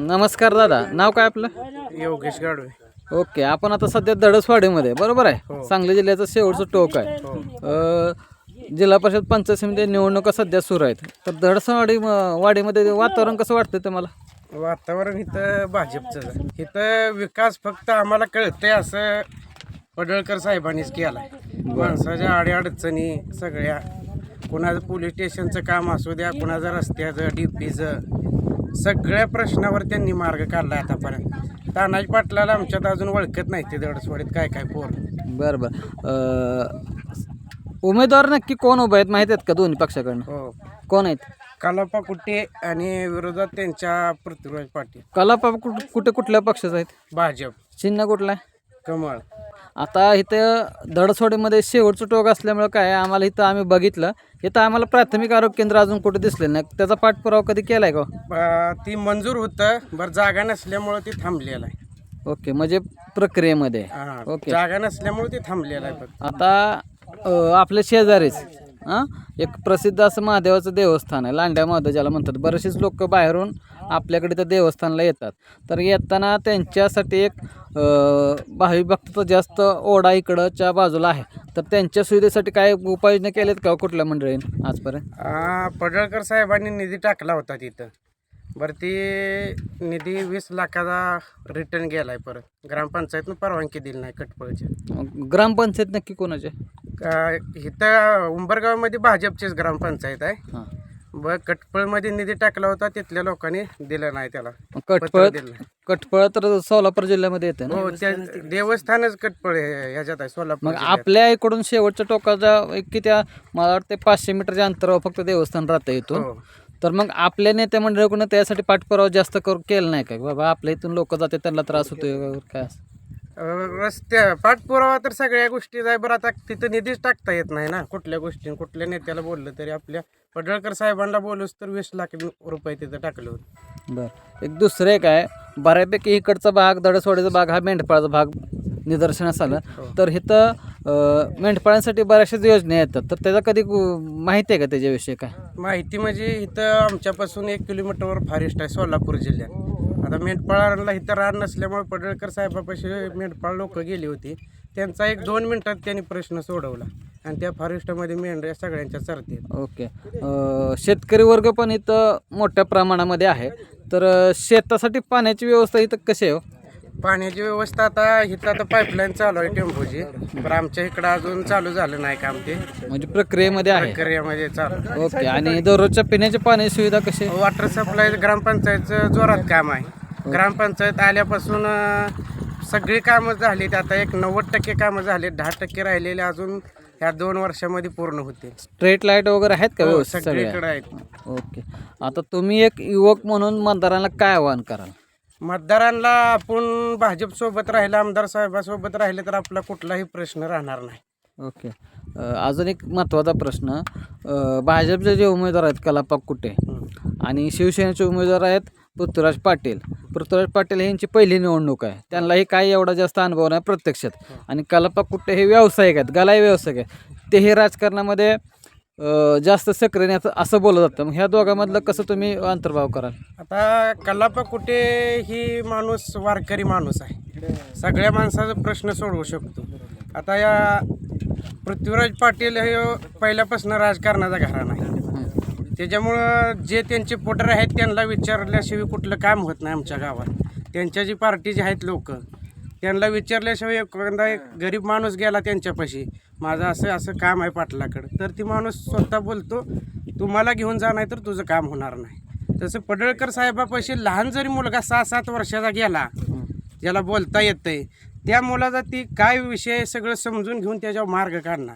नमस्कार दादा, नाव काय आपलं? योगेश गाडवे. ओके, आपण आता सध्या दडसवाडीमध्ये बरोबर आहे. हो. सांगली जिल्ह्याचं शेवटचं टोक आहे. जिल्हा परिषद पंचायत समिती निवडणुका सध्या सुरू आहेत. तर वाडीमध्ये वातावरण कसं वाटतं तुम्हाला? वातावरण इथं भाजपचं आहे. इथं विकास फक्त आम्हाला कळतंय असं पडळकर साहेबांनीच केलाय. माणसाच्या अडीअडचणी सगळ्या, कुणाचं पोलीस स्टेशनचं काम असू द्या, कुणाचं रस्त्याचं, डीपीचं, सगळ्या प्रश्नावर त्यांनी मार्ग काढला आतापर्यंत. तानाजी पाटलाला आमच्यात अजून ओळखत नाही ते दडसवाडीत काय काय पोर. बरं बरं. उमेदवार नक्की कोण उभे आहेत माहिती आहेत का दोन्ही पक्षाकडनं? हो, कोण आहेत? कलापा कुट्टे आणि विरोधात त्यांच्या पृथ्वीराज पाटील. कलापा कुठे कुठल्या पक्षाचं आहेत? भाजप. चिन्ह कुठलं आहे? कमळ. आता इथं दडसवाडीमध्ये शेवटचं टोक असल्यामुळं काय आम्हाला इथं आम्ही बघितलं, इथं आम्हाला प्राथमिक आरोग्य केंद्र अजून कुठे दिसले नाही. त्याचा पाठपुरावा कधी केलाय का? ती मंजूर होतं, बरं जागा नसल्यामुळं ती थांबलेलं आहे. ओके, म्हणजे प्रक्रियेमध्ये. हा, ओके. जागा नसल्यामुळे ते थांबलेलं आहे फक्त. आता आपल्या शेजारीच एक प्रसिद्ध असं महादेवाचं देवस्थान आहे, लांड्या महादेव ज्याला म्हणतात. बरेचसेच लोक बाहेरून आपल्याकडे त्या देवस्थानला येतात. तर येताना त्यांच्यासाठी एक भाविक भक्त जास्त ओढा इकडच्या बाजूला आहे. तर त्यांच्या सुविधेसाठी काय उपाययोजना केल्यात का कुठल्या मंडळीने आजपर्यंत? पडळकर साहेबांनी निधी टाकला होता तिथं. बरं, ती निधी 20 लाखाचा रिटर्न गेलाय. परत ग्रामपंचायतनं परवानगी दिली नाही कटपळची. ग्रामपंचायत नक्की कोणाचे? इथं उंबरगावमध्ये भाजपचीच ग्रामपंचायत आहे. हां. कटपळमध्ये निधी टाकला होता, तिथल्या लोकांनी दिलं नाही त्याला. कटपळ तर सोलापूर जिल्ह्यामध्ये येते ना? हो, त्या देवस्थानच कटपळ ह्याच्यात आहे, सोलापूर मग जिल्ह्यात. आपल्या इकडून शेवटच्या टोकाच्या किती, मला वाटते 500 मीटरच्या अंतरावर फक्त देवस्थान राहतं इथून. हो. तर मग आपल्या नेते मंडळीकडून त्यासाठी पाठपुरावा जास्त केला नाही का? बाबा आपल्या इथून लोक जाते त्यांना त्रास होतोय काय असं? रस्त्या पाठपुरावा तर सगळ्या गोष्टी आहे. बरं, आता तिथं निधीच टाकता येत नाही ना कुठल्या गोष्टी. कुठल्या नेत्याला बोललं तरी, आपल्या पडळकर साहेबांना बोलूच तर 20 लाख रुपये तिथं टाकले होते. बरं, एक दुसरं एक आहे, बऱ्यापैकी इकडचा भाग दडसवाडीचा भाग हा मेंढपाळाचा भाग निदर्शनास आला. तर इथं मेंढपाळांसाठी बऱ्याचशाच योजना येतात. तर त्याचा कधी माहिती आहे का त्याच्याविषयी काय माहिती? म्हणजे इथं आमच्यापासून 1 किलोमीटरवर फॉरेस्ट आहे सोलापूर जिल्ह्यात. आता मेंढपाळांना इथं रान नसल्यामुळे पडळकर साहेबापाशी मेंढपाळ लोक गेली होती. त्यांचा 1-2 मिनिटात त्यांनी प्रश्न सोडवला आणि त्या फॉरेस्टमध्ये मेंढ्या सगळ्यांच्या चरते. ओके. शेतकरी वर्ग पण इथं मोठ्या प्रमाणामध्ये आहे. तर शेतासाठी पाण्याची व्यवस्था इथं कशी आहे? पाण्याची व्यवस्था आता इथं आता पाईपलाईन चालू आहे टेम्पोची. पण आमच्या इकडं अजून चालू झालं नाही काम, ते म्हणजे प्रक्रियेमध्ये आहे. प्रक्रियेमध्ये चालू. ओके. आणि दररोजच्या पिण्याच्या पाण्याची सुविधा कशी आहे? वॉटर सप्लाय ग्रामपंचायतचं जोरात काम आहे. ग्रामपंचायत आल्यापासून सगळी कामं झालीत. आता 90% कामं झाली, 10% राहिलेले अजून ह्या 2 वर्षामध्ये पूर्ण होते. स्ट्रीट लाईट वगैरे आहेत का व्यवस्थित? सगळीकडे आहेत. ओके. आता तुम्ही एक युवक म्हणून मतदारांना काय आवाहन कराल? मतदारांना आपण भाजप सोबत राहिलं, आमदार साहेबासोबत राहिले तर आपला कुठलाही प्रश्न राहणार नाही. ओके. अजून एक महत्त्वाचा प्रश्न, भाजपचे जे उमेदवार आहेत कलापा कुट्टे आणि शिवसेनेचे उमेदवार आहेत पृथ्वीराज पाटील. पृथ्वीराज पाटील यांची पहिली निवडणूक आहे, त्यांनाही काही एवढा जास्त अनुभव नाही प्रत्यक्षात. आणि कलापा कुट्टे हे व्यावसायिक आहेत, गलाही व्यावसायिक आहेत. तेही राजकारणामध्ये जास्त सक्रिय असं बोललं जातं. मग ह्या दोघांमधलं कसं तुम्ही अंतर्भाव कराल? आता कलापा कुठे ही माणूस वारकरी माणूस आहे, सगळ्या माणसाचा प्रश्न सोडवू शकतो. आता या पृथ्वीराज पाटील हे पहिल्यापासून राजकारणाचा घराणा आहे. त्याच्यामुळं जे त्यांचे पोटर आहेत त्यांना विचारल्याशिवाय कुठलं काम होत नाही आमच्या गावात. त्यांच्या जी पार्टीचे आहेत लोक, त्यांना विचारल्याशिवाय एखादा एक गरीब माणूस गेला त्यांच्यापाशी, माझं असं असं काम आहे पाटलाकडं, तर ती माणूस स्वतः बोलतो तुम्हाला घेऊन जा, नाही तर तुझं काम होणार नाही. तसं पडळकर साहेबापाशी लहान जरी मुलगा 6-7 वर्षाचा गेला, ज्याला बोलता येतंय, त्या मुलाचा ती काय विषय सगळं समजून घेऊन त्याच्यावर मार्ग काढणार.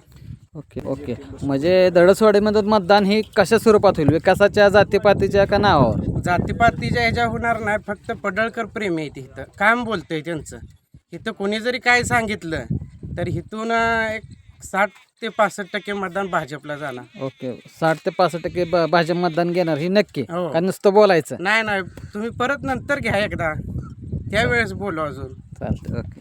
ओके. ओके. म्हणजे दडसवाडीमध्ये मतदान ही कशा स्वरूपात होईल? विकासाच्या, जातीपातीच्या का नावावर? जातीपातीच्या ह्याच्या होणार नाही. फक्त पडळकर प्रेमी आहे इथं, काम बोलतंय त्यांचं. इथं कोणी जरी काय सांगितलं तर इथून एक 60 ते 65% मतदान भाजपला जाणार. ओके. 60 ते 65% भाजप मतदान घेणार ही नक्की? हो. का नुसतं बोलायचं? नाही, तुम्ही परत नंतर घ्या एकदा, त्यावेळेस बोलू अजून. चालतं. ओके.